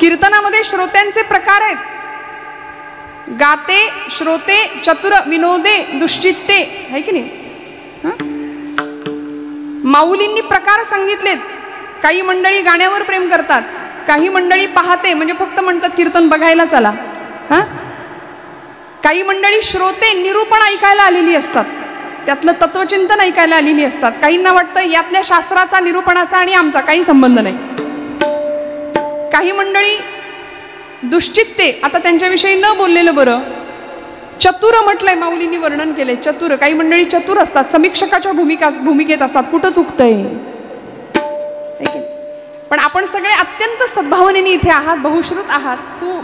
कीर्तनामध्ये श्रोत्यांचे प्रकार आहेत. गाते, श्रोते, चतुर, विनोदे, दुश्चित्ते, आहे की नाही? माऊलींनी प्रकार सांगितलेत. काही मंडळी गाण्यावर प्रेम करतात, काही मंडळी पाहते म्हणजे फक्त म्हणतात कीर्तन बघायला चला. काही मंडळी श्रोते, निरूपण ऐकायला आलेली असतात, त्यातलं तत्वचिंतन ऐकायला आलेली असतात. काहींना वाटतं यातल्या शास्त्राचा, निरूपणाचा आणि आमचा काही संबंध नाही. काही मंडळी दुश्चित्ते, आता त्यांच्याविषयी न बोललेलं बरं. चतुर म्हटलंय, माऊलींनी वर्णन केलंय चतुर. काही मंडळी चतुर असतात, समीक्षकाच्या भूमिकेत असतात. कुठं चुकतंय? पण आपण सगळे अत्यंत सद्भावनेने इथे आहात, बहुश्रुत आहात.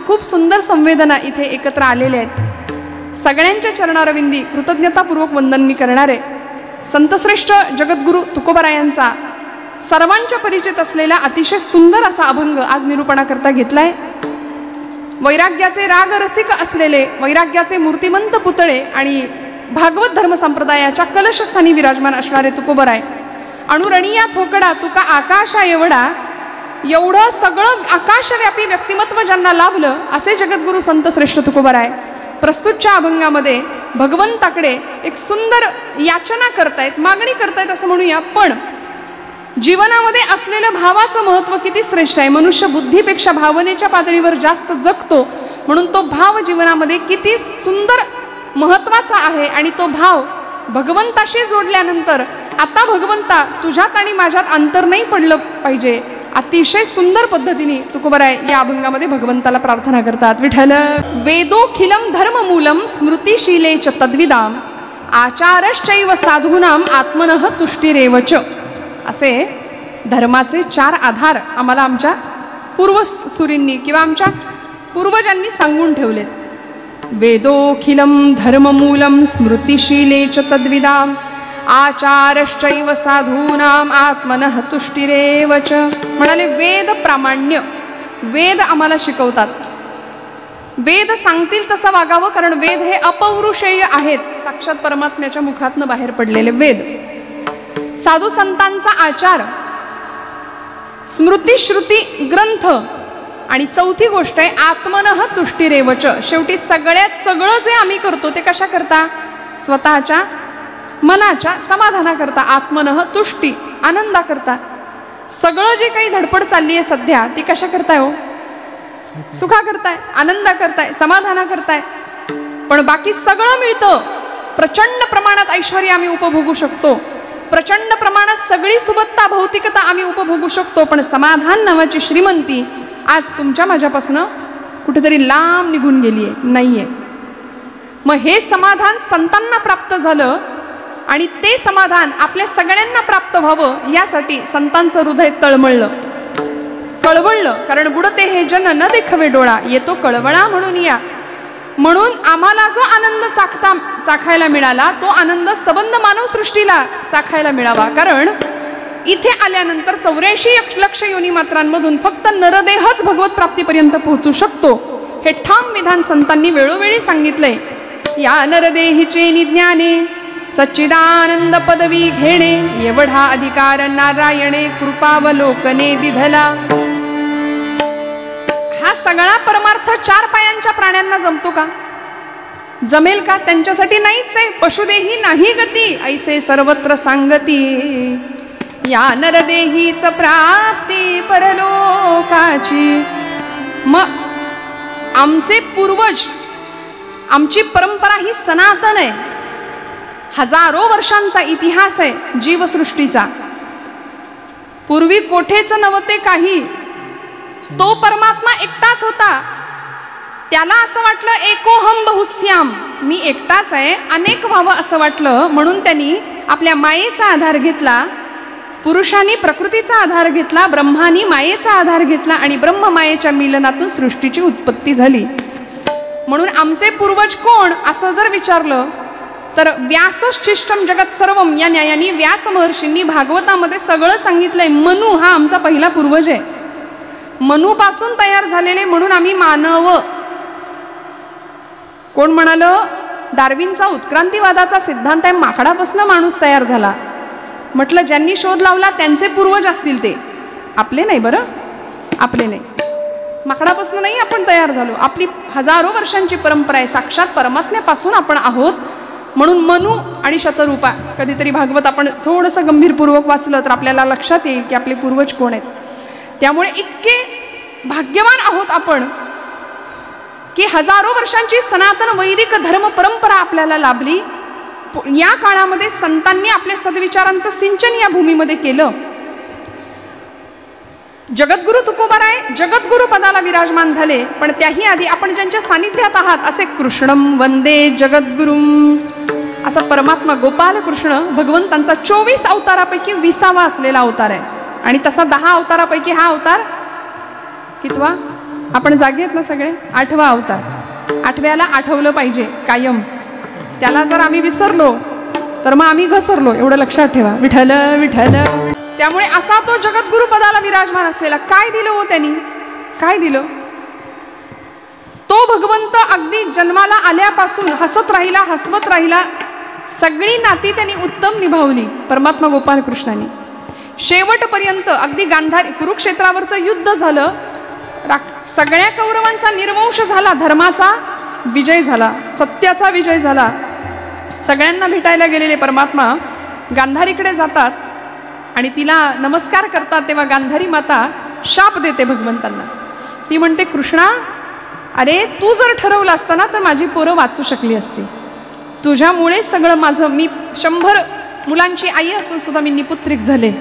खूप सुंदर संवेदना इथे एकत्र आलेल्या आहेत. सगळ्यांच्या चरणारविंदी कृतज्ञतापूर्वक वंदन मी करणार आहे. संतश्रेष्ठ जगद्गुरु तुकोबारायांचा सर्वांच्या परिचित असलेला अतिशय सुंदर असा अभंग आज निरूपणाकरता घेतलाय. वैराग्याचे राग रसिक असलेले, वैराग्याचे मूर्तिमंत पुतळे आणि भागवत धर्म संप्रदायाच्या कलशस्थानी विराजमान असणारे तुकोबराय. अणुरणीया थोकडा तुका आकाशा एवढा, एवढं सगळं आकाशव्यापी व्यक्तिमत्व ज्यांना लाभलं असे जगद्गुरु संत श्रेष्ठ तुकोबराय प्रस्तुतच्या अभंगामध्ये भगवंताकडे एक सुंदर याचना करतायत, मागणी करतायत असं म्हणूया. पण जीवनामध्ये असलेलं भावाचं महत्त्व किती श्रेष्ठ आहे. मनुष्य बुद्धीपेक्षा भावनेच्या पातळीवर जास्त जगतो, म्हणून तो भाव जीवनामध्ये किती सुंदर महत्त्वाचा आहे. आणि तो भाव भगवंताशी जोडल्यानंतर आता भगवंता तुझ्यात आणि माझ्यात अंतर नाही पडलं पाहिजे, अतिशय सुंदर पद्धतीने तुकोबराय या अभंगामध्ये भगवंताला प्रार्थना करतात. विठ्ठल वेदोखिलम धर्ममूलम स्मृतिशीले च तद्विदाम आचारश्चैव साधूनाम आत्मनः तुष्टिरेवच. असे धर्माचे 4 आधार आम्हाला आमच्या पूर्वसुरींनी किंवा आमच्या पूर्वजांनी सांगून ठेवलेत. वेदोखिलम धर्ममूलम स्मृतिशीले च तद्विदाम आचारश्चैव साधूनाम आत्मनः तुष्टिरेवच. म्हणाले वेद प्रामाण्य, वेद आम्हाला शिकवतात. वेद सांगतील तसं वागावं, कारण वेद हे अपौरुषेय आहेत, साक्षात परमात्म्याच्या मुखातनं बाहेर पडलेले वेद. साधू संतांचा आचार, स्मृती श्रुती ग्रंथ, आणि चौथी गोष्ट आहे आत्मनः तुष्टिरेवच. शेवटी सगळ्यात सगळं जे आम्ही करतो ते कशा करता? स्वतःच्या मनाच्या समाधाना करता, आत्मनः तुष्टी, आनंदा करता. सगळं जे काही धडपड चालली आहे सध्या ती कशा करताय हो? सुखा करताय, आनंदा करताय, समाधाना करताय. पण बाकी सगळं मिळतं, प्रचंड प्रमाणात ऐश्वर्य आम्ही उपभोगू शकतो, प्रचंड प्रमाणात सगळी सुबत्ता भौतिकता आम्ही उपभोगू शकतो, पण समाधान नावाची श्रीमंती आज तुमच्या माझ्यापासून कुठेतरी लांब निघून गेली आहे, नाहीये. मग हे समाधान संतांना प्राप्त झालं आणि ते समाधान आपल्या सगळ्यांना प्राप्त व्हावं यासाठी संतांचं हृदय तळमळलं, कळवळलं. कारण बुडते हे जन न देखवे डोळा, येतो कळवळा म्हणून या. म्हणून आम्हाला जो आनंद चाखायला मिळाला तो आनंद सबंध मानवसृष्टीला चाखायला मिळावा. कारण इथे आल्यानंतर 84 लक्ष योनी मात्रांमधून फक्त नरदेहच भगवत प्राप्तीपर्यंत पोहोचू शकतो, हे ठाम विधान संतांनी वेळोवेळी सांगितलंय. या नरदेहीचे निज्ञाने सच्चिदानंद पदवी घेणे, एवढा अधिकार नारायणे कृपावलोकने दिधला. हा सगळा परमार्थ 4 पायांच्या प्राण्यांना जमतो का? जमेल का? त्यांच्यासाठी नाहीच आहे. पशुदेही नाही गती, ऐसे सर्वत्र सांगती. या नरदेहीच प्राप्ती परलोकाची. मग आमचे पूर्वज, आमची परंपरा ही सनातन आहे, हजारो वर्षांचा इतिहास आहे जीवसृष्टीचा. पूर्वी कोठेच नव्हते काही, तो परमात्मा एकटाच होता. त्याला असं वाटलं एकोहम बहुश्याम, मी एकटाच आहे, अनेक व्हावं असं वाटलं. म्हणून त्यांनी आपल्या मायेचा आधार घेतला, पुरुषांनी प्रकृतीचा आधार घेतला, ब्रह्मानी मायेचा आधार घेतला आणि ब्रह्म मायेच्या मिलनातून सृष्टीची उत्पत्ती झाली. म्हणून आमचे पूर्वज कोण असं जर विचारलं तर व्यासोच्छिष्टम जगत सर्वम या न्यायाने व्यास महर्षींनी भागवतामध्ये सगळं सांगितलंय. मनु हा आमचा पहिला पूर्वज आहे, मनूपासून तयार झालेले, म्हणून आम्ही मानव. कोण म्हणालं डार्विनचा उत्क्रांतीवादाचा सिद्धांत आहे, माकडापासून माणूस तयार झाला. म्हटलं ज्यांनी शोध लावला त्यांचे पूर्वज असतील ते, आपले नाही बरं, आपले नाही. माकडापासून नाही आपण तयार झालो, आपली हजारो वर्षांची परंपरा आहे, साक्षात परमात्म्यापासून आपण आहोत. म्हणून मनू आणि शतरूपा, कधीतरी भागवत आपण थोडंसं गंभीरपूर्वक वाचलं तर आपल्याला लक्षात येईल की आपले पूर्वज कोण आहेत. त्यामुळे इतके भाग्यवान आहोत आपण की हजारो वर्षांची सनातन वैदिक धर्म परंपरा आपल्याला लाभली. या काळामध्ये संतांनी आपल्या सद्विचारांचं सिंचन या भूमीमध्ये केलं. जगद्गुरु तुकोबाराय जगद्गुरु पदाला विराजमान झाले, पण त्याही आधी आपण ज्यांच्या सानिध्यात आहात असे कृष्णम वंदे जगद्गुरुम, असा परमात्मा गोपाल कृष्ण भगवंतांचा 24 अवतारापैकी 20वा असलेला अवतार आहे. आणि तसा 10 अवतारापैकी हा अवतार कितवा? आपण जागे आहेत ना सगळे? 8वा अवतार. 8व्याला आठवलं पाहिजे कायम. त्याला जर आम्ही विसरलो तर मग आम्ही घसरलो, एवढं लक्षात ठेवा. विठ्ठल विठ्ठल. त्यामुळे असा तो जगद्गुरु पदाला विराजमान असलेला, काय दिलं हो त्यांनी? काय दिलं? तो भगवंत अगदी जन्माला आल्यापासून हसत राहिला, हसवत राहिला. सगळी नाती त्यांनी उत्तम निभावली परमात्मा गोपाल कृष्णाने. शेवटपर्यंत अगदी गांधारी कुरुक्षेत्रावरचं युद्ध झालं, सगळ्या कौरवांचा निर्वंश झाला, धर्माचा विजय झाला, सत्याचा विजय झाला. सगळ्यांना भेटायला गेलेले परमात्मा गांधारीकडे जातात आणि तिला नमस्कार करतात. तेव्हा गांधारी माता शाप देते भगवंतांना. ती म्हणते, कृष्णा, अरे तू जर ठरवलं असतं ना तर माझी पोरं वाचू शकली असती. तुझ्यामुळे सगळं माझं, मी 100 मुलांची आई असून सुद्धा मी निपुत्रिक झाले.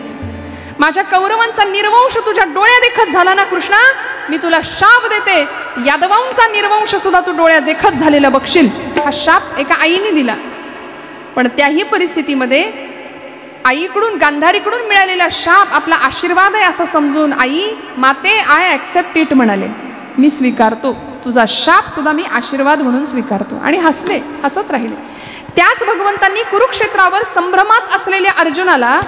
माझ्या कौरवांचा निर्वंश तुझ्या डोळ्या देखत झाला ना कृष्णा, मी तुला शाप देते, यादवांचा निर्वंश सुद्धा तू डोळ्या देखत झालेला बघशील. हा शाप एका आईने दिला. पण त्याही परिस्थितीमध्ये आईकडून, गांधारीकडून मिळालेला शाप आपला आशीर्वाद आहे असं समजून आई, माते, आय ॲक्सेप्ट इट म्हणाले, मी स्वीकारतो, तुझा शाप सुद्धा मी आशीर्वाद म्हणून स्वीकारतो. आणि हसले, हसत राहिले. त्याच भगवंतांनी कुरुक्षेत्रावर संभ्रमात असलेल्या अर्जुनाला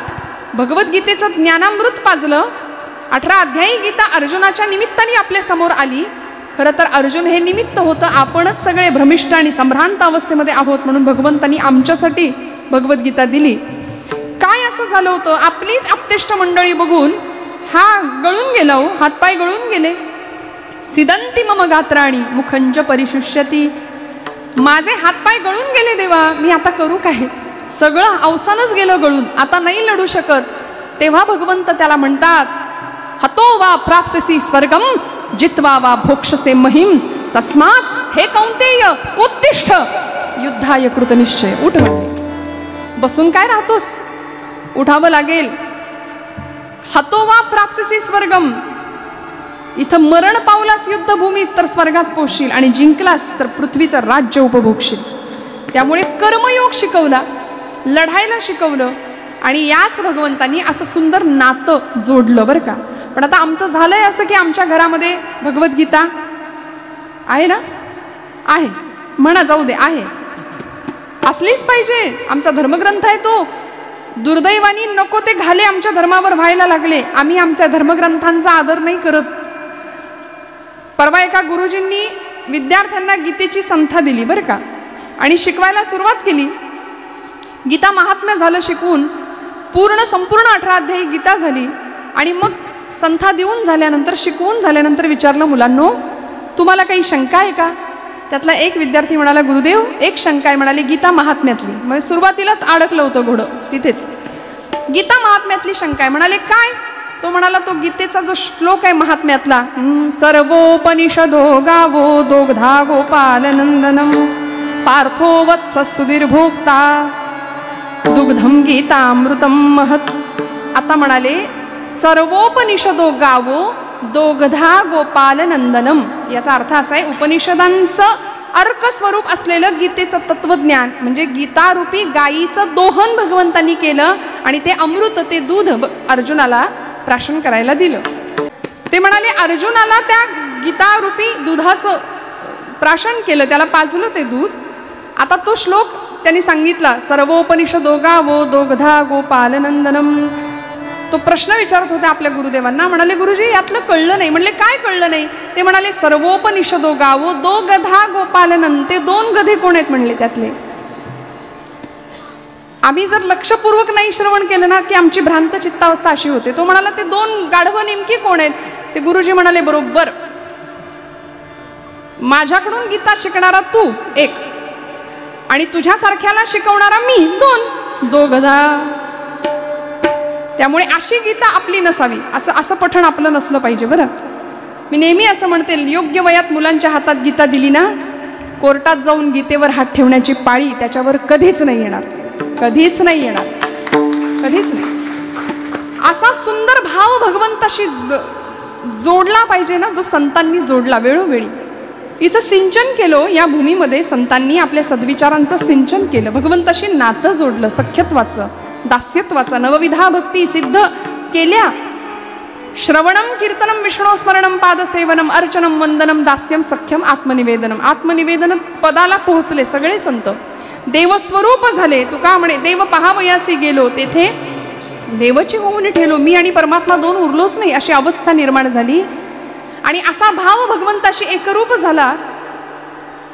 भगवद्गीतेचं ज्ञानामृत पाजलं. 18 अध्यायी गीता अर्जुनाच्या निमित्ताने आपल्या समोर आली. खरं तर अर्जुन हे निमित्त होतं, आपणच सगळे भ्रमिष्ट आणि संभ्रांत अवस्थेमध्ये आहोत म्हणून भगवंतांनी आमच्यासाठी भगवद्गीता दिली. काय असं झालं होतं, आपलीच आपतेष्ट मंडळी बघून हा गळून गेला हो, हातपाय गळून गेले. सिदंती मम गात्राणी मुखंज परिशुष्यती, माझे हातपाय गळून गेले देवा, मी आता करू काय? सगळं अवसानच गेलं गळून, आता नाही लढू शकत. तेव्हा भगवंत त्याला म्हणतात, हतो वा प्राप्स्यसि स्वर्गम जित्वा वा भोक्षसे महिम, तस्मात् हे कौंतेय उत्तिष्ठ युद्धाय कृतनिश्चय. उठ म्हणले, बसून काय राहतोस, उठावं लागेल. हतो वा प्राप्स्यसि स्वर्गम, इथं मरण पावलास युद्धभूमीत तर स्वर्गात पोहोचशील, आणि जिंकलास तर पृथ्वीचं राज्य उपभोगशील. त्यामुळे कर्मयोग शिकवला, लढायला शिकवलं. आणि याच भगवंतांनी असं सुंदर नातं जोडलं बरं का. पण आता आमचं झालंय असं की आमच्या घरामध्ये भगवद्गीता आहे ना, आहे म्हणा, जाऊ दे, आहे, असलीच पाहिजे, आमचा धर्मग्रंथ आहे तो. दुर्दैवानी नको ते घाले आमच्या धर्मावर व्हायला लागले. आम्ही आमच्या धर्मग्रंथांचा आदर नाही करत. परवा एका गुरुजींनी विद्यार्थ्यांना गीतेची संथा दिली बरं का, आणि शिकवायला सुरुवात केली. गीता महात्म्य झालं शिकवून, संपूर्ण 18 अध्यायी गीता झाली. आणि मग संथा देऊन झाल्यानंतर, शिकवून झाल्यानंतर विचारलं, मुलांनो तुम्हाला काही शंका आहे का? त्यातला एक विद्यार्थी म्हणाला, गुरुदेव एक शंका आहे. म्हणाले, गीता महात्म्यातली. मग सुरुवातीलाच अडकलं होतं घोडं तिथेच. गीता महात्म्यातली शंका आहे. म्हणाले, काय? तो म्हणाला, तो गीतेचा जो श्लोक आहे महात्म्यातला, सर्वोपनिषदो गावो दोग्धा गोपालनंदनम पार्थो वत्स सुधीर्भोक्ता दुग्धम गीतामृतम महत्. आता म्हणाले, सर्वोपनिषदो गावो दोग्धा गोपालनंदनम, याचा अर्थ असा आहे, उपनिषदांचं अर्क स्वरूप असलेलं गीतेचं तत्वज्ञान म्हणजे गीतारूपी गायीचं दोहन भगवंतांनी केलं, आणि ते अमृत, ते दूध अर्जुनाला प्राशन करायला दिलं. ते म्हणाले, अर्जुनाला त्या गीतारूपी दुधाचं प्राशन केलं, त्याला पाजलं ते दूध. आता तो श्लोक त्यांनी सांगितला, सर्वोपनिषदो गावो दोग्धा गोपालनंदनम. तो प्रश्न विचारत होते आपल्या गुरुदेवांना. म्हणाले, गुरुजी यातलं कळलं नाही. म्हणले, काय कळलं नाही? ते म्हणाले, सर्वोपनिषदो गावो दोग्धा गोपालनंद, ते 2 गधे कोण आहेत म्हणले त्यातले. आम्ही जर लक्षपूर्वक नाही श्रवण केलं ना की आमची भ्रांत चित्तावस्था अशी होते. तो म्हणाला, ते 2 गाढवं नेमकी कोण आहेत? ते गुरुजी म्हणाले, बरोबर माझ्याकडून गीता शिकणारा तू एक आणि तुझ्यासारख्याला शिकवणारा मी दोघदा. त्यामुळे अशी गीता आपली नसावी, असं पठण आपलं नसलं पाहिजे. बरं, मी नेहमी असं म्हणते, योग्य वयात मुलांच्या हातात गीता दिली ना, कोर्टात जाऊन गीतेवर हात ठेवण्याची पाळी त्याच्यावर कधीच नाही येणार, कधीच नाही येणार, कधीच नाही. असा सुंदर भाव भगवंताशी जोडला पाहिजे ना, जो संतांनी जोडला वेळोवेळी. इथं सिंचन केलं, या भूमीमध्ये संतांनी आपल्या सद्विचारांचं सिंचन केलं, भगवंताशी नातं जोडलं, सख्यत्वाचं, दास्यत्वाचं, नवविधा भक्ती सिद्ध केल्या. श्रवणम कीर्तनम विष्णू स्मरणम पादसेवनम अर्चनम वंदनम दास्यम सख्यम आत्मनिवेदनम. आत्मनिवेदन पदाला पोहोचले सगळे संत, देवस्वरूप झाले. तुका म्हणे, देव पहावयासी गेलो तेथे देवची होऊन ठेलो. मी आणि परमात्मा दोन उरलोच नाही, अशी अवस्था निर्माण झाली. आणि असा भाव भगवंताशी एकरूप झाला.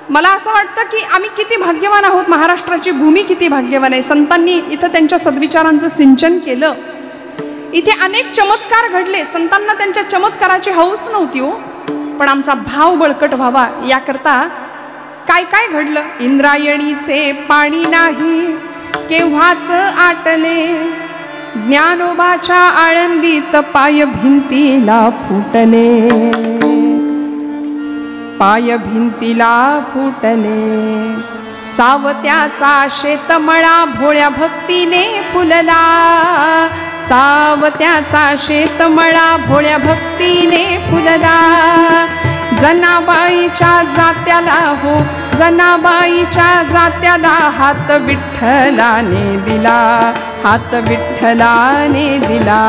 मला असं वाटतं की आम्ही किती भाग्यवान आहोत, महाराष्ट्राची भूमी किती भाग्यवान आहे. संतांनी इथं त्यांच्या सद्विचारांचं सिंचन केलं. इथे अनेक चमत्कार घडले, संतांना त्यांच्या चमत्काराची हौस नव्हती हो, पण आमचा भाव बळकट व्हावा याकरता काय काय घडलं. इंद्रायणीचे पाणी नाही केव्हाच आटले, ज्ञानोबाच्या आळंदीत पाय भिंतीला फुटले, पाय भिंतीला फुटले. सावत्याचा शेतमळा भोळ्या भक्तीने फुलला, सावत्याचा शेतमळा भोळ्या भक्तीने फुलला. जनाबाईच्या जात्याला हो, जनाबाईच्या जात्याला हात विठ्ठलाने दिला, हात विठ्ठलाने दिला.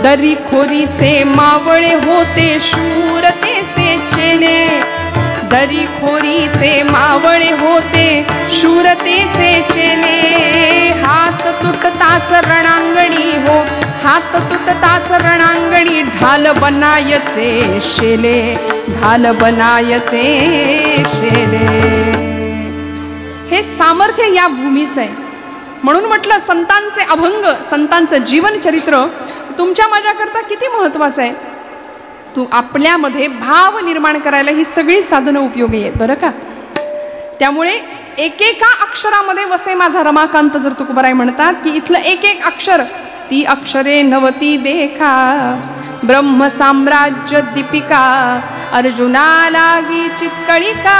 दरीखोरीचे मावळे होते शूरतेचे चेले, दरीखोरीचे मावळे होते शूरतेचे चेले. हात तुटताच रणांगणी हो, हात तुटताच रणांगणी, ढाल बनायचे शेले, ढाल बनायचे शेले. हे सामर्थ्य या भूमीचं आहे. म्हणून म्हटलं संतांचे अभंग, संतांचं जीवनचरित्र तुमच्या माझ्याकरता किती महत्वाचं आहे. तू आपल्यामध्ये भाव निर्माण करायला ही सगळी साधनं उपयोगी आहेत बरं का. त्यामुळे एकेका अक्षरामध्ये वसे माझा रमाकांत, जर तुकोबाराय म्हणतात की इथलं एक एक अक्षर, ती अक्षरे नवती देखा, ब्रह्म साम्राज्य दीपिका, अर्जुना लागी चितकळिका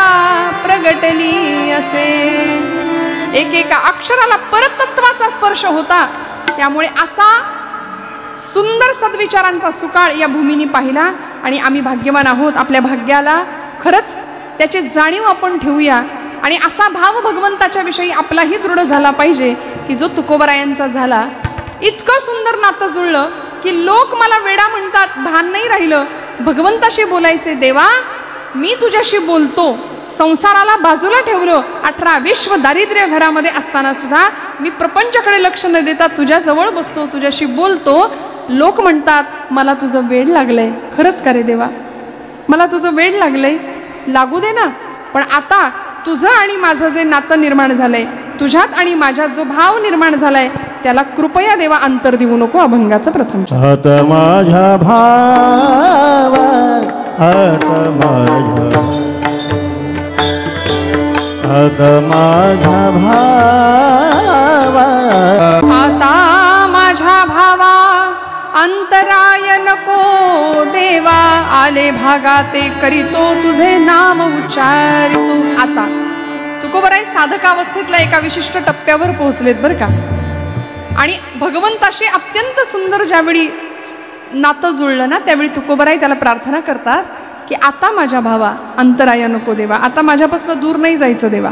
प्रगटली असे. एकेका अक्षराला परतत्वाचा स्पर्श होता. त्यामुळे असा सुंदर सद्विचारांचा सुकाळ या भूमीने पाहिला. आणि आम्ही भाग्यवान आहोत, आपल्या भाग्याला खरंच त्याची जाणीव आपण ठेवूया. आणि असा भाव भगवंताच्या विषयी आपलाही दृढ झाला पाहिजे की जो तुकोबारायांचा झाला. इतकं सुंदर नातं जुळलं की लोक मला वेडा म्हणतात, भान नाही राहिलं. भगवंताशी बोलायचे, देवा मी तुझ्याशी बोलतो, संसाराला बाजूला ठेवलं, 18 विश्व दारिद्र्य घरामध्ये असताना सुद्धा मी प्रपंचाकडे लक्ष न देता तुझ्या जवळ बसतो, तुझ्याशी बोलतो. लोक म्हणतात मला तुझं वेड लागलंय. खरंच का रे देवा, मला तुझं वेड लागलंय, लागू दे ना. पण आता तुझं आणि माझं जे नातं निर्माण झालंय, तुझ्यात आणि माझ्यात जो भाव निर्माण झालाय, त्याला कृपया देवा अंतर देऊ नको. अभंगाचं प्रथम आता माझ्या भावा, आता माझ्या, आता माझ्या भावा, आता माझ्या भावा अंतराय नको देवा, आले भागाते करीतो तुझे नाम उच्चारितो. आता तुकोबाराय साधकावस्थेतल्या एका विशिष्ट टप्प्यावर पोहोचलेत बरं का. आणि भगवंताशी अत्यंत सुंदर ज्यावेळी नातं जुळलं ना, त्यावेळी तुकोबाराय त्याला प्रार्थना करतात की आता माझ्या भावा अंतराय नको देवा, आता माझ्यापासून दूर नाही जायचं देवा,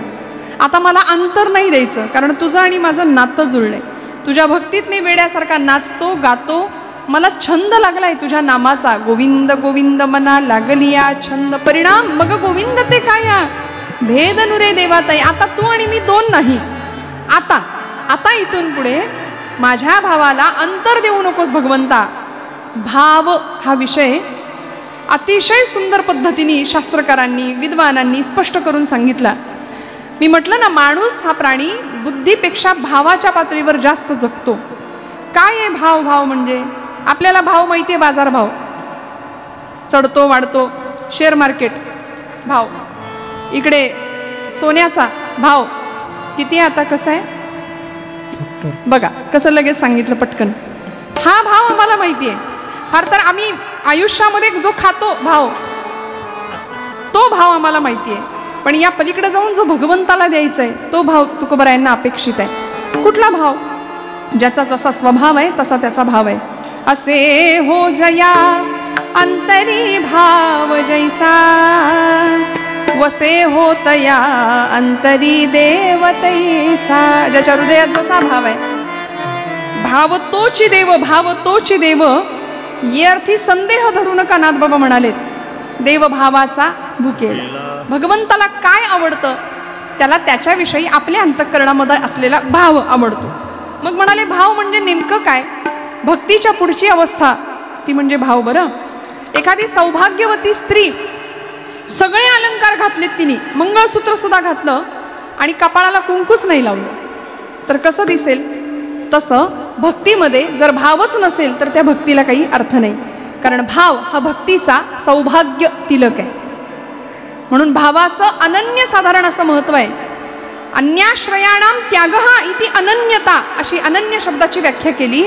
आता मला अंतर नाही द्यायचं, कारण तुझं आणि माझं नातं जुळलंय. तुझ्या भक्तीत मी वेड्यासारखा नाचतो गातो, मला छंद लागलाय तुझ्या नामाचा. गोविंद गोविंद मना लागलिया छंद, परिणाम मग गोविंद ते काया, भेद नुरे देवाताई. आता तू आणि मी दोन नाही, आता आता इथून पुढे माझ्या भावाला अंतर देऊ नकोस भगवंता. भाव हा विषय अतिशय सुंदर पद्धतीने शास्त्रकारांनी विद्वानांनी स्पष्ट करून सांगितला. मी म्हटलं ना, माणूस हा प्राणी बुद्धीपेक्षा भावाच्या पातळीवर जास्त जगतो. काय आहे भाव? भाव म्हणजे आपल्याला भाव माहिती आहे, बाजारभाव चढतो वाढतो, शेअर मार्केट. भाव, इकडे सोन्याचा भाव किती आहे आता, कसं आहे बघा, कसं लगेच सांगितलं पटकन. हा भाव आम्हाला माहिती आहे. फार तर आम्ही आयुष्यामध्ये जो खातो भाव, तो भाव आम्हाला माहिती आहे. पण या पलीकडे जाऊन जो भगवंताला द्यायचा आहे तो भाव तुकोबारायांना अपेक्षित आहे. कुठला भाव? ज्याचा जसा स्वभाव आहे तसा त्याचा भाव आहे. असे हो जया अंतरी भाव जैसा, वसे होतया अंतरी देव तैसा. ज्याच्या हृदयात जसा भाव आहे, भाव तोची देव, भाव तोची देव, ये अर्थी संदेह धरू नका. नाथबाबा म्हणाले देव भावाचा भुकेल. भगवंताला काय आवडतं त्याला त्याच्याविषयी आपल्या अंतःकरणामध्ये असलेला भाव आवडतो. मग म्हणाले भाव म्हणजे नेमकं काय? भक्तीच्या पुढची अवस्था ती म्हणजे भाव. बरं, एखादी सौभाग्यवती स्त्री सगळे अलंकार घातलेत, तिने मंगळसूत्र सुद्धा घातलं आणि कपाळाला कुंकूच नाही लावलं, तर कसं दिसेल? तसं भक्तीमध्ये जर भावच नसेल तर त्या भक्तीला काही अर्थ नाही. कारण भाव हा भक्तीचा सौभाग्य तिलक आहे. म्हणून भावाचं अनन्यसाधारण असं महत्व आहे. अन्याश्रयाणाम त्यागहा इति अनन्यता, अशी अनन्य शब्दाची व्याख्या केली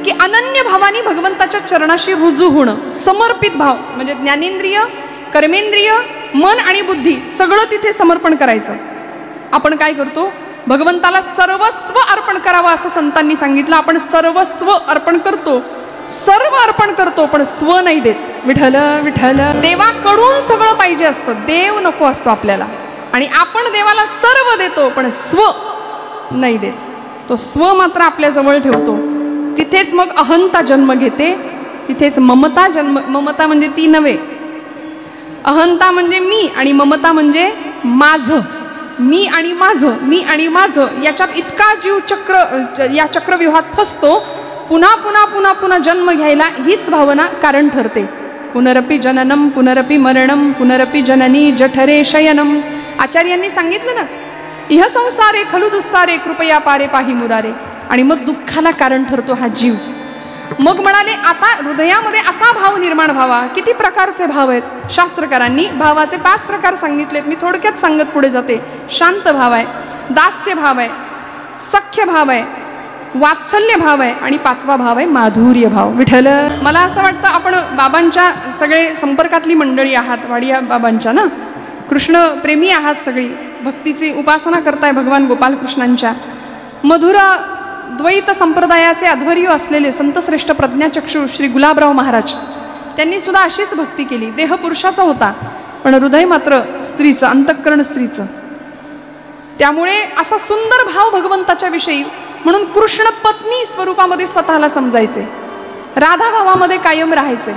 की अनन्य भावानी भगवंताच्या चरणाशी रुजू होणं. समर्पित भाव म्हणजे ज्ञानेंद्रिय, कर्मेंद्रिय, मन आणि बुद्धी सगळं तिथे समर्पण करायचं. आपण काय करतो? भगवंताला सर्वस्व अर्पण करावं असं संतांनी सांगितलं. आपण सर्वस्व अर्पण करतो, सर्व अर्पण करतो, पण स्व नाही देत. विठ्ठल विठ्ठल. देवाकडून सगळं पाहिजे असतं, देव नको असतो आपल्याला. आणि आपण देवाला सर्व देतो पण स्व नाही देत. तो स्व मात्र आपल्या जवळ ठेवतो. तिथेच मग अहंता जन्म घेते, तिथेच ममता जन्म. ममता म्हणजे ती नव्हे, अहंता म्हणजे मी आणि ममता म्हणजे माझं. मी आणि माझं, मी आणि माझं याच्यात इतका जीव या चक्रव्यूहात फसतो. पुन्हा पुन्हा पुन्हा पुन्हा जन्म घ्यायला हीच भावना कारण ठरते. पुनरपि जननम पुनरपि मरणम पुनरपि जननी जठरे शयनम. आचार्यांनी सांगितलं ना, इह संसारे खलु दुस्तारे कृपया पारे पाही मुरारे. आणि मग दुःखाला कारण ठरतो हा जीव. मग म्हणाले आता हृदयामध्ये असा भाव निर्माण व्हावा. किती प्रकारचे भाव आहेत? शास्त्रकारांनी भावाचे 5 प्रकार सांगितलेत. मी थोडक्यात सांगत पुढे जाते. शांत भाव आहे, दास्य भाव आहे, सख्य भाव आहे, वात्सल्य भाव आहे आणि 5वा भाव आहे माधुर्य भाव. विठ्ठल. मला असं वाटतं आपण बाबांच्या सगळे संपर्कातली मंडळी आहात, वाडिया बाबांच्या ना, कृष्ण प्रेमी आहात सगळी, भक्तीची उपासना करताय भगवान गोपालकृष्णांच्या. मधुर द्वैत संप्रदायाचे अध्वर्य असलेले संतश्रेष्ठ प्रज्ञाचक्षु श्री गुलाबराव महाराज, त्यांनी सुद्धा अशीच भक्ती केली. देह पुरुषाचा होता पण हृदय मात्र स्त्रीचं, अंतःकरण स्त्रीचं. त्यामुळे असा सुंदर भाव भगवंताच्या विषयी. म्हणून कृष्ण पत्नी स्वरूपामध्ये स्वतःला समजायचे, राधा भावामध्ये कायम राहायचे,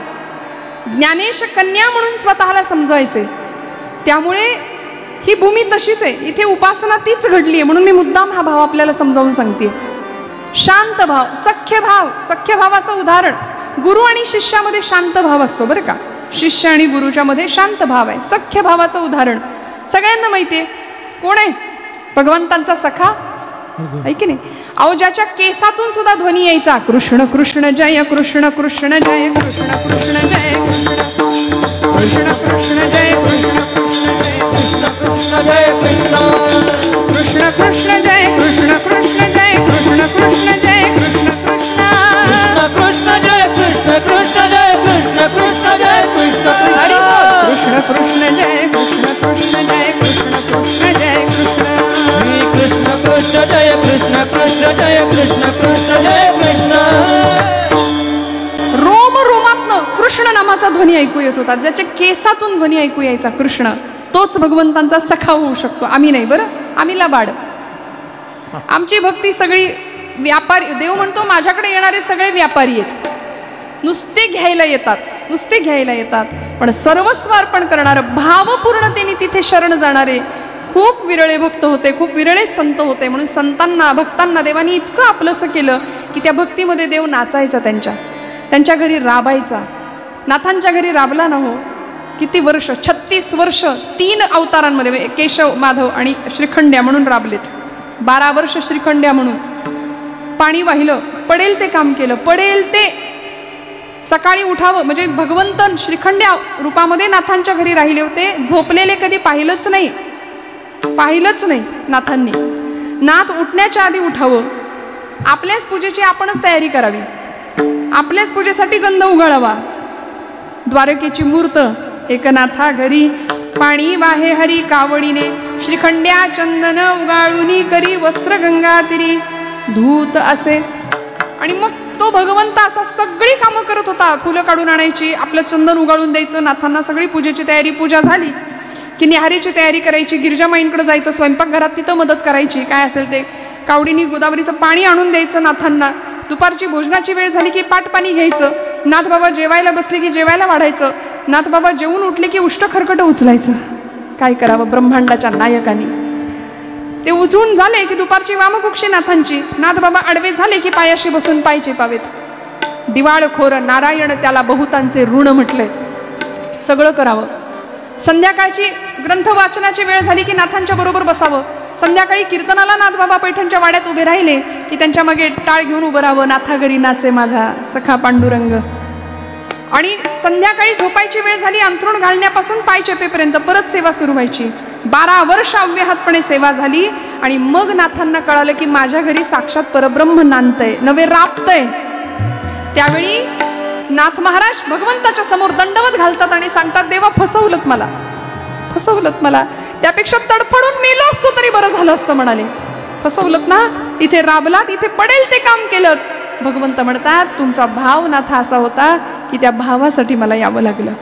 ज्ञानेश कन्या म्हणून स्वतःला समजायचे. त्यामुळे ही भूमी तशीच आहे, इथे उपासना तीच घडली आहे. म्हणून मी मुद्दाम हा भाव आपल्याला समजावून सांगते. शांत भाव, सख्य भाव. सख्य भावाचं उदाहरण गुरु आणि शिष्यामध्ये शांत भाव असतो बरं का. शिष्य आणि गुरुच्या मध्ये शांत भाव आहे. सख्य भावाचं उदाहरण सगळ्यांना माहिती आहे. कोण आहे? भगवंतांचा सखा आहे की नाही? अहो ज्याच्या केसातून सुद्धा ध्वनी यायचा, कृष्ण कृष्ण जय कृष्ण कृष्ण जय कृष्ण कृष्ण जय कृष्ण कृष्ण जय कृष्ण कृष्ण जय कृष्ण कृष्ण जय कृष्ण कृष्ण जय कृष्ण कृष्ण जय कृष्ण कृष्ण कृष्ण जय कृष्ण कृष्ण जय कृष्ण कृष्ण जय कृष्ण हरि बोल. कृष्ण कृष्ण जय कृष्ण कृष्ण जय कृष्ण कृष्ण जय कृष्ण कृष्ण जय कृष्ण कृष्ण जय कृष्ण कृष्ण जय कृष्ण. रोम रोमातनं कृष्ण नामाचा ध्वनी ऐकू येत होता. ज्याच्या केसातून ध्वनी ऐकू यायचा कृष्ण, तोच भगवंतांचा सखा होऊ शकतो. आम्ही नाही बरं, आम्ही लबाड. आमची भक्ती सगळी व्यापारी. देव म्हणतो माझ्याकडे येणारे सगळे व्यापारी आहेत, नुसते घ्यायला येतात, नुसते घ्यायला येतात. पण सर्वस्व अर्पण करणारं, भावपूर्णतेने तिथे शरण जाणारे खूप विरळे भक्त होते, खूप विरळे संत होते. म्हणून संतांना, भक्तांना देवानी इतकं आपलंसं केलं की त्या भक्तीमध्ये देव नाचायचा, त्यांच्या घरी राबायचा. नाथांच्या घरी राबला ना हो, किती वर्ष, 36 वर्ष 3 अवतारांमध्ये केशव, माधव आणि श्रीखंड्या म्हणून राबलेत. 12 वर्ष श्रीखंड्या म्हणून पाणी वाहिलं, पडेल ते काम केलं, पडेल ते सकाळी उठावं, म्हणजे भगवंत श्रीखंड्या रूपामध्ये नाथांच्या घरी राहिले होते. झोपलेले कधी पाहिलंच नाही नाथांनी. नाथ उठण्याच्या आधी उठावं, आपल्याच पूजेची आपणच तयारी करावी, आपल्याच पूजेसाठी गंध उगाळावा. द्वारकेची मूर्त एकनाथा घरी, पाणी वाहे हरी कावडीने, श्रीखंड्या चंदन उगाळुनी करी, वस्त्र गंगा तिरी धूत असे. आणि मग तो भगवंत असा सगळी कामं करत होता. फुलं काढून आणायची, आपलं चंदन उगाळून द्यायचं नाथांना, सगळी पूजेची तयारी. पूजा झाली की न्याहारीची तयारी करायची, गिरजामाईंकडे जायचं, स्वयंपाकघरात तिथं मदत करायची, काय असेल ते. कावडीनी गोदावरीचं पाणी आणून द्यायचं नाथांना. दुपारची भोजनाची वेळ झाली की पाटपाणी घ्यायचं. नाथ बाबा जेवायला बसले की जेवायला वाढायचं. नाथ बाबा जेवून उठले की उष्ट खरकट उचलायचं. काय करावं ब्रह्मांडाच्या नायकांनी. ते उठून झाले की दुपारची वामकुक्षी नाथांची. नाथ बाबा आडवे झाले की पायाशी बसून पाय चेपावेत. दिवाळखोर नारायण त्याला बहुतांचे ऋण म्हटले. सगळं करावं. संध्याकाळची ग्रंथ वाचनाची वेळ झाली की नाथांच्या बरोबर बसावं. संध्याकाळी कीर्तनाला नाथ बाबा पैठणच्या वाड्यात उभे राहिले की त्यांच्या मागे टाळ घेऊन उभं राहावं. नाथा घरी नाचे माझा सखा पांडुरंग. आणि संध्याकाळी झोपायची वेळ झाली, अंथरूण घालण्यापासून पाय चेपेपर्यंत परत सेवा सुरू व्हायची. 12 वर्ष अव्याहतपणे सेवा झाली. आणि मग नाथांना कळालं की माझ्या घरी साक्षात परब्रह्म नांदतंय, नवे राबतंय. त्यावेळी नाथ महाराज भगवंताच्या समोर दंडवत घालतात आणि सांगतात, देवा फसवलत मला, त्यापेक्षा तडफडून मेलो असतो तरी बरं झालं असतं म्हणाले. फसवलत ना, इथे राबलात, इथे पडेल ते काम केलं. भगवंत म्हणतात, तुमचा भाव नाथा असा होता की त्या भावासाठी मला यावं लागलं.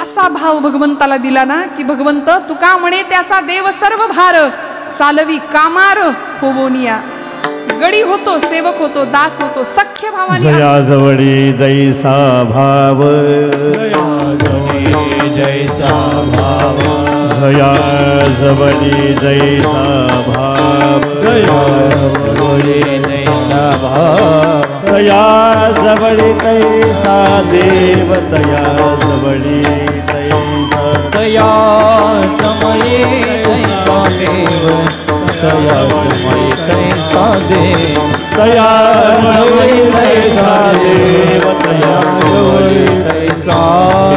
असा भाव भगवंताला दिला ना की भगवंत तुका म्हणे त्याचा देव सर्व भार, सालवी कामार होवोनिया. गडी होतो, सेवक होतो, दास होतो, सख्य भावाने. जयाजवळी जैसा भाव, जैसा भाव, जयाजवळी जैसा भाव, जयाजवळी जैसा भाव, तयाजवळी तैसा देव, तयाजवळी तैसा, तया समये तैसा देव, तया समये तैसा देव, तयाजवळी तैसा देव, तयाजवळी तैसा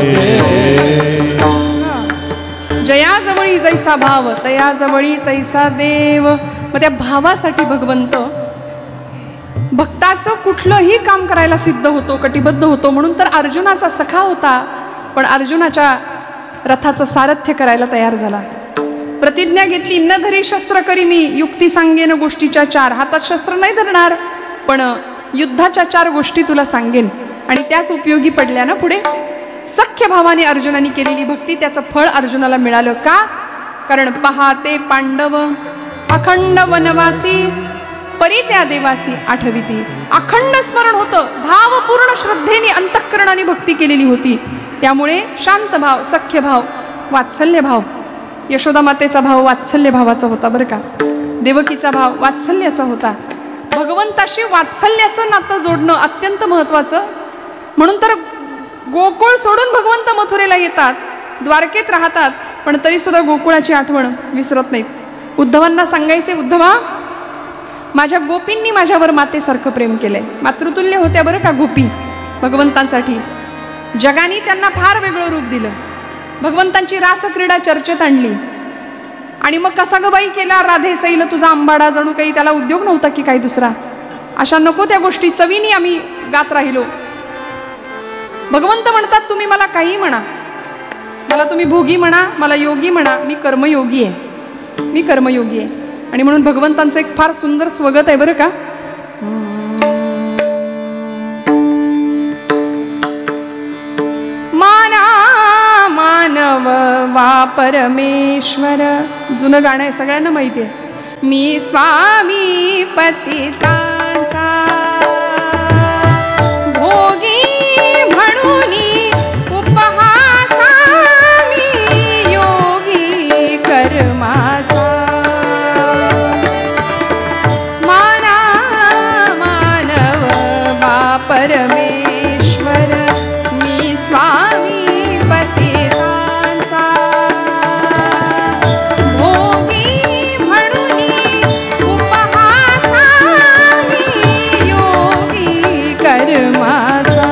देव. जयाजवळी जैसा भाव, तयाजवळी तैसा देव. मग त्या भावासाठी भगवंत भक्ताचं कुठलंही काम करायला सिद्ध होतो, कटिबद्ध होतो. म्हणून तर अर्जुनाचा सखा होता, पण अर्जुनाच्या रथाचं सारथ्य करायला तयार झाला. प्रतिज्ञा घेतली, न धरी शस्त्र करी मी, युक्ती सांगेन गोष्टीच्या 4. हातात शस्त्र नाही धरणार, पण युद्धाच्या 4 गोष्टी तुला सांगेन. आणि त्याच उपयोगी पडल्या ना पुढे. सख्य भावाने अर्जुनाने केलेली भक्ती, त्याचं फळ अर्जुनाला मिळालं. का? कारण पहाते पांडव अखंड वनवासी, परी त्या देवासी आठविती. अखंड स्मरण होतं, भावपूर्ण श्रद्धेने अंतःकरणाने भक्ती केलेली होती. त्यामुळे शांत भाव, सख्य भाव, वात्सल्य भाव. यशोदा मातेचा भाव वात्सल्य भावाचा होता बरं का. देवकीचा भाव वात्सल्याचा होता. भगवंताशी वात्सल्याचं नातं जोडणं अत्यंत महत्वाचं. म्हणून तर गोकुळ सोडून भगवंत मथुरेला येतात, द्वारकेत राहतात, पण तरी सुद्धा गोकुळाची आठवण विसरत नाहीत. उद्धवांना सांगायचे, उद्धवा माझ्या गोपींनी माझ्यावर मातेसारखं प्रेम केलंय. मातृतुल्य होत्या बरं का गोपी भगवंतांसाठी. जगाने त्यांना फार वेगळं रूप दिलं. भगवंतांची रासक्रीडा चर्चेत आणली. आणि मग कसा ग बाई केला राधे सैल तुझा आंबाडा, जणू काही त्याला उद्योग नव्हता की काही दुसरा. अशा नको त्या गोष्टी चवीनी आम्ही गात राहिलो. भगवंत म्हणतात, तुम्ही मला काही म्हणा, मला तुम्ही भोगी म्हणा, मला योगी म्हणा, मी कर्मयोगी आहे, मी कर्मयोगी आहे. आणि म्हणून भगवंतांचं एक फार सुंदर स्वगत आहे बरं का. माना मानव वा परमेश्वर, जुनं गाणं आहे, सगळ्यांना माहिती आहे. मी स्वामी पतितांचा भोगी म्हणूनी उपहासा, मी योगी कर्माचा. माना मानव वा परमेश्वर, मी स्वामी पतितांचा भोगी म्हणूनी उपहासा, मी योगी कर्माचा.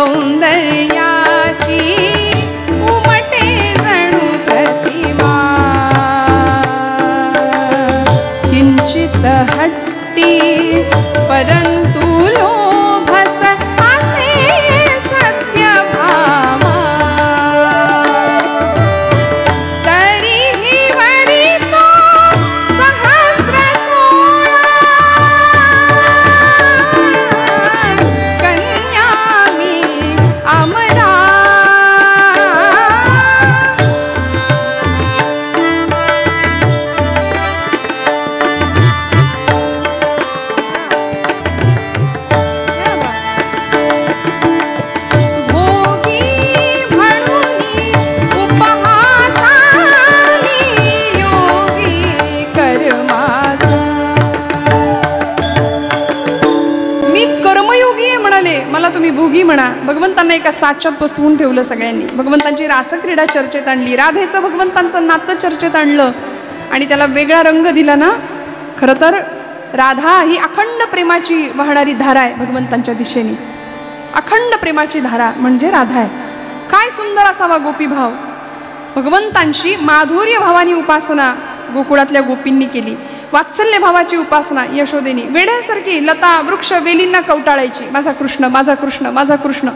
सौंदर्याची उमटे जणू प्रतिमा किंचित हट्टी परंतु लोभस असे सत्य भामा तरीही वरी तो सहस्र सोळा कन्या मी अमरा भोगी म्हणूनी उपहासानी योगी कर्माचा मी कर्मयोगी आहे म्हणाले, मला तुम्ही भोगी म्हणा. भगवंतांना एका साच्यात बसवून ठेवलं सगळ्यांनी. भगवंतांची रासक्रीडा चर्चेत आणली, राधेचं भगवंतांचं नातं चर्चेत आणलं आणि त्याला वेगळा रंग दिला ना. खरं तर राधा ही अखंड प्रेमाची वाहणारी धारा आहे भगवंतांच्या दिशेने. अखंड प्रेमाची धारा म्हणजे राधा आहे. काय सुंदर असावा गोपीभाव. भगवंतांची माधुर्य भावानी उपासना गोकुळातल्या गोपींनी केली. वात्सल्य भावाची उपासना यशोदेनी वेड्यासारखी लता वृक्ष वेलींना कवटाळायची, माझा कृष्ण माझा कृष्ण माझा कृष्ण.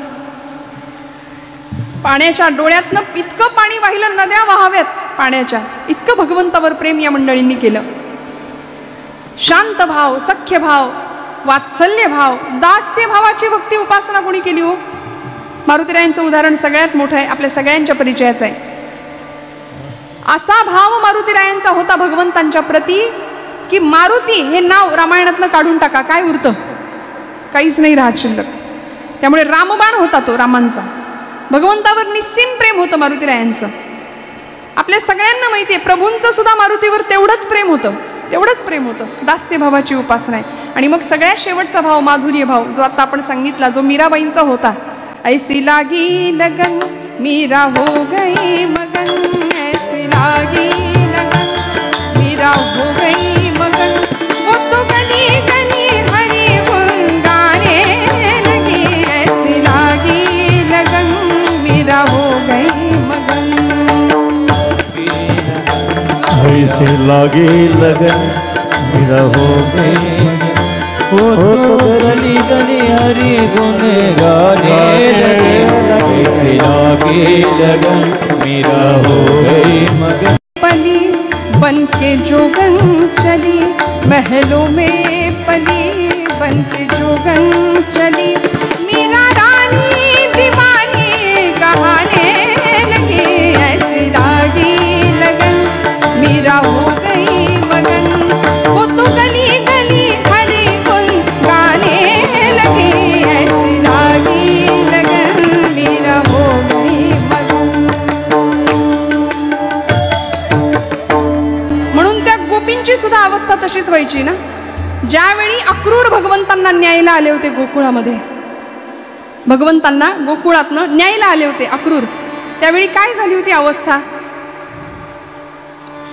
पाण्याच्या डोळ्यातनं इतकं पाणी वाहिलं, नद्या वाहाव्यात पाण्याच्या, इतकं भगवंतावर प्रेम या मंडळींनी केलं. शांत भाव, सख्य भाव, वात्सल्य भाव, दास्य भावाची भक्ती उपासना कोणी केली हो? मारुतीरायांचं उदाहरण सगळ्यात मोठं आहे, आपल्या सगळ्यांच्या परिचयाचं आहे. असा भाव मारुतीरायांचा होता भगवंतांच्या प्रती की मारुती हे नाव रामायणातनं काढून टाका, काय उरतं? काहीच नाही राहत शिल्लक. त्यामुळे रामबाण होता तो रामांचा. भगवंतावर निस्सीम प्रेम होतं मारुतीरायांचं. आपल्या सगळ्यांना माहिती आहे प्रभूंचं सुद्धा मारुतीवर तेवढंच प्रेम होतं, तेवढंच प्रेम होतं. दास्य भावाची उपासना आहे. आणि मग सगळ्यात शेवटचा भाव माधुर्य भाव, जो आता आपण सांगितला, जो मीराबाईंचा होता. ऐसी लागी लगन मीरा हो गई मगन, ऐसी लागी लगन मीरा हो गई मगन, वो तो गली गली हरि गुण गाने लगी, ऐसी लागी लगन मीरा हो गई मगन. ऐसे लागे लगन मेरा हो गई, वो तो गली गली हरि गुण गाने लगे, ऐसे लागे लगन मेरा हो गई मगन. पली बन के जोगन चली महलों में, पली बन के जोगन चली मीरा रानी दीवानी कहाने लगी, ऐसी लागी लगन मीरा हो गई मगन, वो तो गली गली हरि गुण गाने लगी, ऐसी लागी लगन मीरा हो गई मगन. म्हणून त्या गोपींची सुद्धा अवस्था तशीच व्हायची ना. ज्यावेळी अक्रूर भगवंतांना न्यायला आले होते गोकुळामध्ये, भगवंतांना गोकुळातनं न्यायला आले होते अक्रूर, त्यावेळी काय झाली होती अवस्था?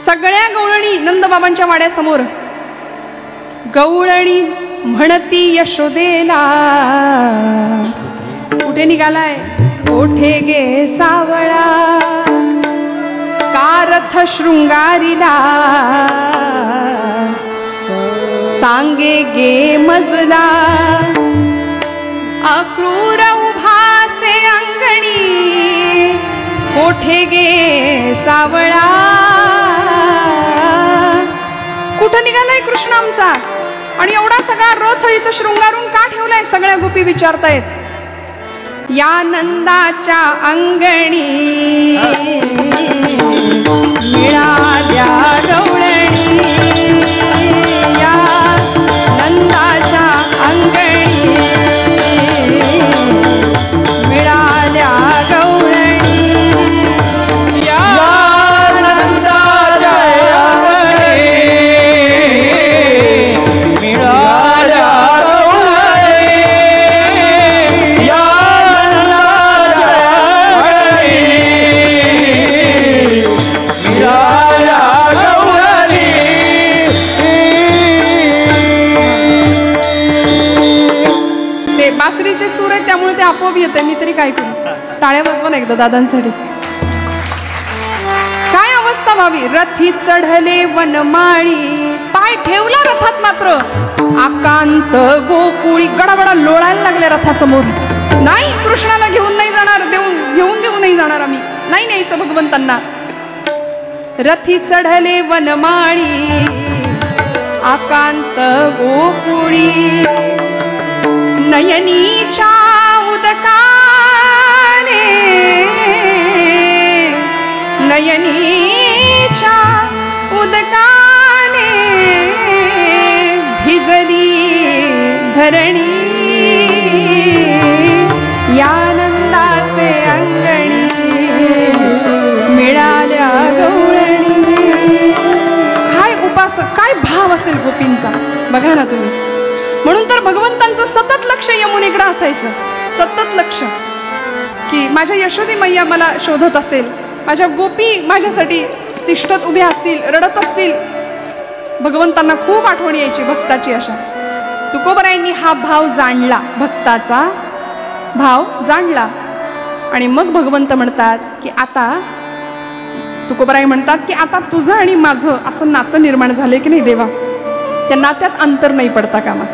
सगळ्या गवळणी नंदबाबांच्या वाड्यासमोर गवळणी म्हणती यशोदेला, कुठे निघालाय? कोठे गे सावळा, कारथ शृंगारीला सांगे गे मजला, अक्रूर उभासे अंगणी कोठे गे सावळा. कुठं निघालाय कृष्ण आमचा? आणि एवढा सगळा रथ इथं शृंगारून का ठेवलाय? सगळ्या गोपी विचारतायत. या नंदाच्या अंगणी मिळाल्या गवळणी, या नंदाच्या अंगणी मिळाल्या गवळणी, या नंदाच्या अंगणी मिळाल्या गवळणी, या नंदाच्या अंगणी मिळाल्या गवळणी. दादांनीचे सूर आहेत त्यामुळे ते आपोआप येते. मी तरी काय करू. टाळ्या वाजवा ना एकदा दादांसाठी. काय अवस्था व्हावी. रथी चढले वनमाळी, पाय ठेवला रथात मात्र आकांत गोकुळी. गडाबडा लोळायला लागले रथासमोर. नाही, कृष्णाला घेऊन नाही जाणार, घेऊन देऊ नाही जाणार आम्ही, नाही न्यायचं भगवंतांना. रथी चढले वनमाळी, आकांत गोकुळी. नयनीच्या उदकाने, नयनीच्या उदकाने भिजली धरणी. यानंदाचे अंगणी मिळाल्या गवळणी. काय उपासक, काय भाव असेल गोपींचा बघा ना तुम्ही. म्हणून तर भगवंतांचं सतत लक्ष यमुनेकडे असायचं. सतत लक्ष की माझ्या यशोदी मैया मला शोधत असेल, माझ्या गोपी माझ्यासाठी तिष्ठत उभ्या असतील, रडत असतील. भगवंतांना खूप आठवण यायची भक्ताची. अशा तुकोबरायांनी हा भाव जाणला, भक्ताचा भाव जाणला. आणि मग भगवंत म्हणतात की आता, तुकोबराय म्हणतात की आता तुझं आणि माझं असं नातं निर्माण झाले की नाही देवा, त्या नात्यात अंतर नाही पडता कामा.